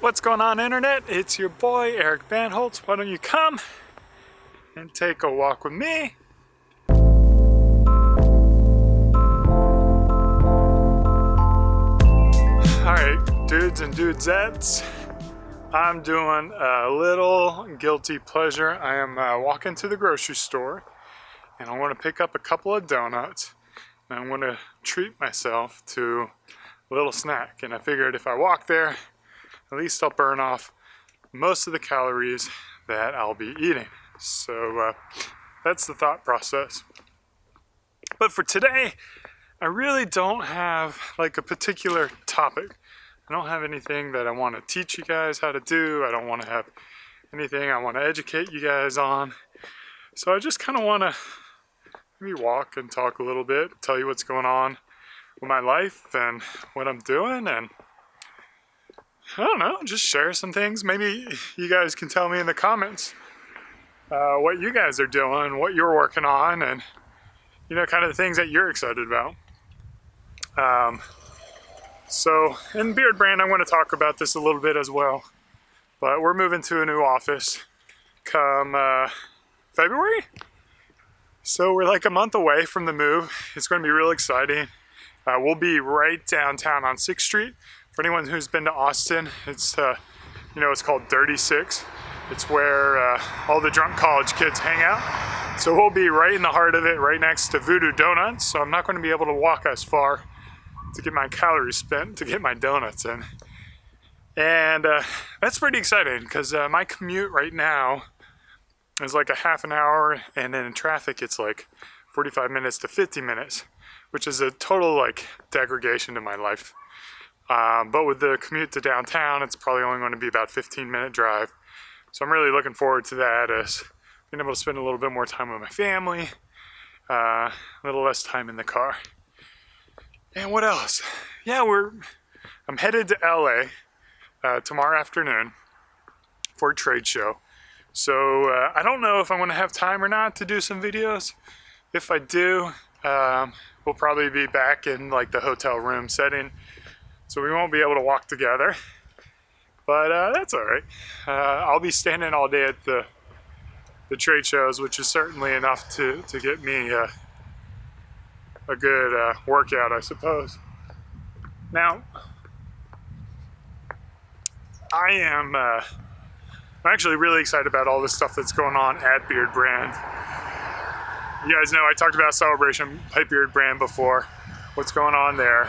What's going on, internet? It's your boy Eric Bandholz. Why don't you come and take a walk with me? Alright, dudes and dudesettes, I'm doing a little guilty pleasure. I am walking to the grocery store and I want to pick up a couple of donuts and I want to treat myself to a little snack. And I figured if I walk there, at least I'll burn off most of the calories that I'll be eating. So that's the thought process. But for today, I really don't have like a particular topic. I don't have anything that I want to teach you guys how to do. I don't want to have anything I want to educate you guys on. So I just kind of want to maybe walk and talk a little bit, tell you what's going on with my life and what I'm doing, and I don't know, just share some things. Maybe you guys can tell me in the comments what you guys are doing, what you're working on, and kind of the things that you're excited about. So in Beardbrand, I want to talk about this a little bit as well. But we're moving to a new office come February. So we're like a month away from the move. It's going to be real exciting. We'll be right downtown on 6th Street. For anyone who's been to Austin, it's it's called Dirty Six. It's where all the drunk college kids hang out. So we'll be right in the heart of it, right next to Voodoo Donuts. So I'm not going to be able to walk as far to get my calories spent to get my donuts in. And that's pretty exciting because my commute right now is like a half an hour, and then in traffic it's like 45 minutes to 50 minutes, which is a total like degradation to my life. But with the commute to downtown, it's probably only going to be about a 15-minute drive. So I'm really looking forward to that, as being able to spend a little bit more time with my family, a little less time in the car. And what else? Yeah, I'm headed to LA tomorrow afternoon for a trade show. So I don't know if I'm going to have time or not to do some videos. If I do, we'll probably be back in like the hotel room setting. So we won't be able to walk together, but that's all right. I'll be standing all day at the trade shows, which is certainly enough to get me a good workout, I suppose. Now, I'm actually really excited about all this stuff that's going on at Beardbrand. You guys know I talked about Celebration by Beardbrand before. What's going on there?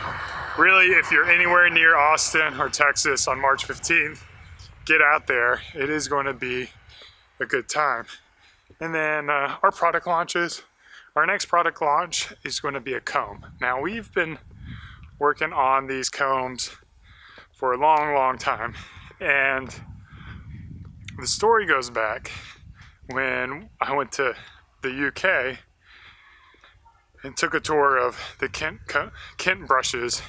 Really, if you're anywhere near Austin or Texas on March 15th, get out there. It is going to be a good time. And then our product launches. Our next product launch is going to be a comb. Now, we've been working on these combs for a long, long time. And the story goes back when I went to the UK and took a tour of the Kent Brushes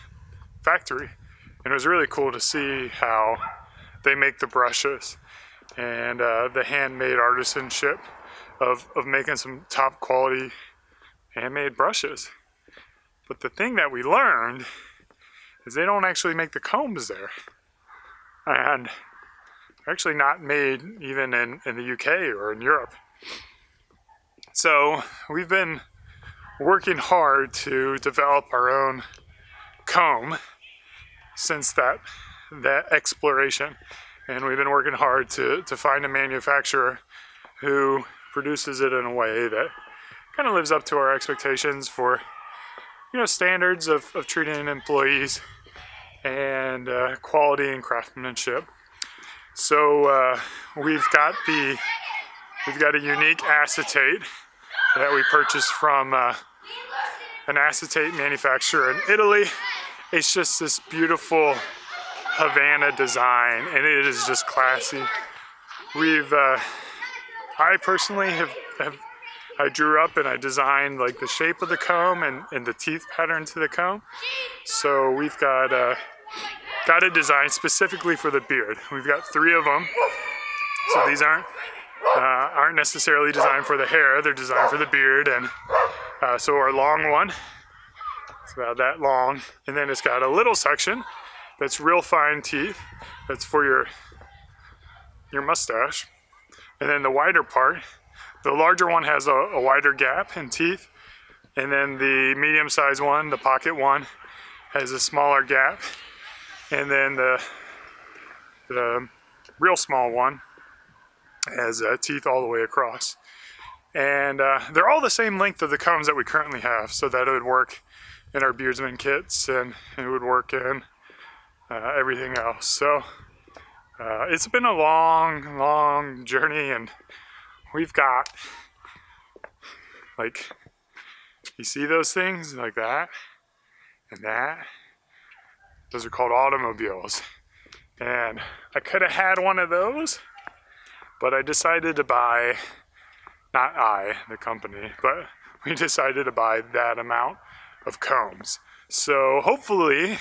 factory, and it was really cool to see how they make the brushes and the handmade artisanship of making some top quality handmade brushes. But the thing that we learned is they don't actually make the combs there, and they're actually not made even in the UK or in Europe. So we've been working hard to develop our own comb since that exploration, and we've been working hard to find a manufacturer who produces it in a way that kind of lives up to our expectations for standards of treating employees and quality and craftsmanship. So we've got a unique acetate that we purchased from an acetate manufacturer in Italy. It's just this beautiful Havana design, and it is just classy. I personally I drew up and I designed like the shape of the comb and the teeth pattern to the comb. So we've got a design specifically for the beard. We've got 3 of them. So these aren't necessarily designed for the hair, they're designed for the beard. And so our long one, it's about that long, and then it's got a little section that's real fine teeth. That's for your mustache. And then the wider part, the larger one has a wider gap in teeth. And then the medium-sized one, the pocket one, has a smaller gap. And then the real small one has teeth all the way across. And they're all the same length of the combs that we currently have, so that it would work in our beardsman kits and it would work in everything else. So it's been a long journey, and we've got, like, you see those things like that and that? Those are called automobiles. And I could have had one of those, but I decided to buy, not I, the company, but we decided to buy that amount of combs. So hopefully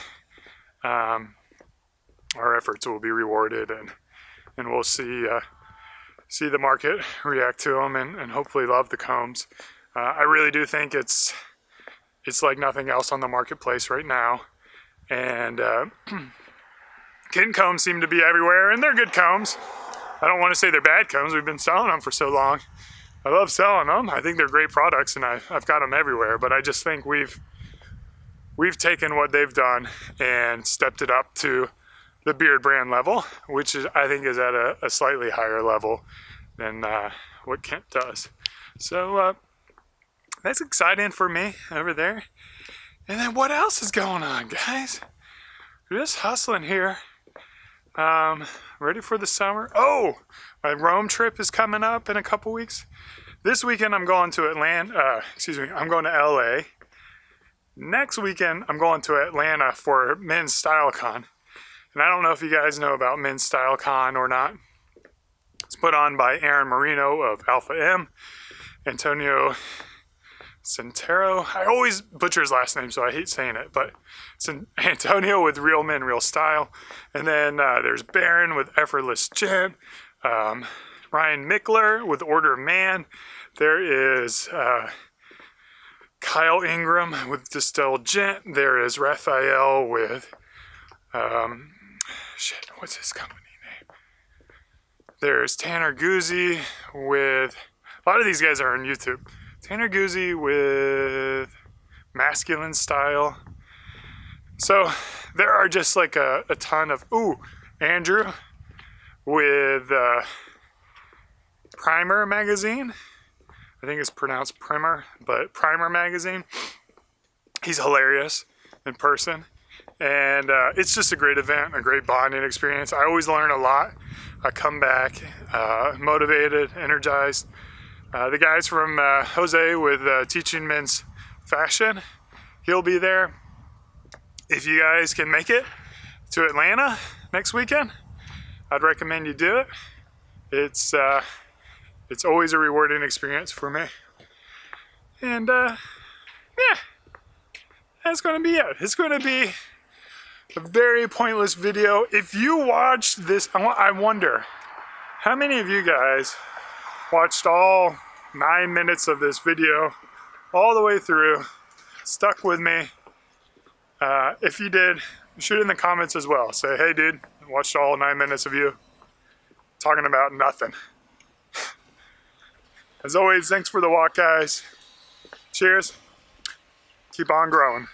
our efforts will be rewarded, and we'll see the market react to them, and hopefully love the combs. I really do think it's like nothing else on the marketplace right now. And kitten combs seem to be everywhere, and they're good combs. I don't want to say they're bad combs. We've been selling them for so long. I love selling them. I think they're great products, and I've got them everywhere. But I just think we've taken what they've done and stepped it up to the Beardbrand level, which I think is at a slightly higher level than what Kent does. So that's exciting for me over there. And then what else is going on, guys? We're just hustling here. Ready for the summer. Oh, my Rome trip is coming up in a couple weeks. This weekend I'm going to I'm going to LA. Next weekend I'm going to Atlanta for Men's StyleCon. And I don't know if you guys know about Men's StyleCon or not. It's put on by Aaron Marino of Alpha M, Antonio Centero. I always butcher his last name, so I hate saying it, but it's Antonio with Real Men, Real Style. And then there's Baron with Effortless Gent. Ryan Mickler with Order of Man. There is Kyle Ingram with Distilled Gent. There is Raphael with, what's his company name? There's Tanner Guzzi with, a lot of these guys are on YouTube. Tanner Guzzi with Masculine Style. So there are just like a ton of, Andrew with Primer Magazine. I think it's pronounced Primer, but Primer Magazine. He's hilarious in person. And it's just a great event, a great bonding experience. I always learn a lot. I come back motivated, energized. The guys from Jose with Teaching Men's Fashion, he'll be there. If you guys can make it to Atlanta next weekend, I'd recommend you do it. It's always a rewarding experience for me. And yeah, that's going to be it. It's going to be a very pointless video. If you watched this, I wonder how many of you guys watched all 9 minutes of this video all the way through, stuck with me. If you did, shoot in the comments as well. Say, hey dude, I watched all 9 minutes of you talking about nothing. As always, thanks for the walk, guys. Cheers. Keep on growing.